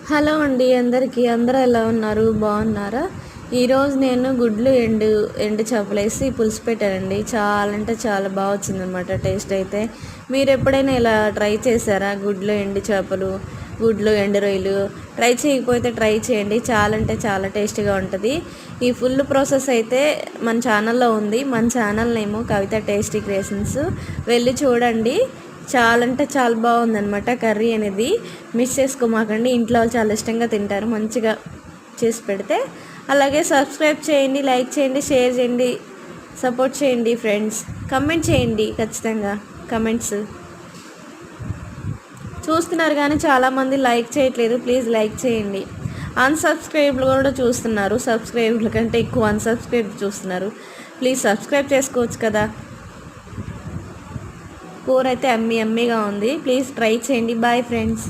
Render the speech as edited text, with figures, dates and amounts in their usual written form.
Hello అండి అందరికీ. అందరూ ఎలా ఉన్నారు? బాగున్నారా? ఈరోజు నేను గుడ్లు ఎండు చేపలేసి పులుసు పెట్టానండి. చాలా అంటే చాలా బాగా వచ్చిందనమాట టేస్ట్ అయితే. మీరు ఎప్పుడైనా ఇలా ట్రై చేశారా? గుడ్లు ఎండు చేపలు, గుడ్లు ఎండు రొయ్యలు ట్రై చేయకపోతే ట్రై చేయండి. చాలా అంటే చాలా టేస్టీగా ఉంటుంది. ఈ ఫుల్ ప్రాసెస్ అయితే మన ఛానల్లో ఉంది. మన ఛానల్ నేమో కవిత టేస్టీ క్రియేషన్స్. వెళ్ళి చూడండి. చాలా అంటే చాలా బాగుందనమాట కర్రీ అనేది. మిస్ చేసుకోమాకండి. ఇంట్లో వాళ్ళు చాలా ఇష్టంగా తింటారు మంచిగా చేసి పెడితే. అలాగే సబ్స్క్రైబ్ చేయండి, లైక్ చేయండి, షేర్ చేయండి, సపోర్ట్ చేయండి ఫ్రెండ్స్. కమెంట్ చేయండి ఖచ్చితంగా. కమెంట్స్ చూస్తున్నారు కానీ చాలామంది లైక్ చేయట్లేదు. ప్లీజ్ లైక్ చేయండి. అన్సబ్స్క్రైబ్లు కూడా చూస్తున్నారు. సబ్స్క్రైబ్ల కంటే ఎక్కువ అన్సబ్స్క్రైబ్ చూస్తున్నారు. ప్లీజ్ సబ్స్క్రైబ్ చేసుకోవచ్చు కదా. కూర అయితే అమ్మీగా ఉంది. ప్లీజ్ ట్రై చేయండి. Bye friends.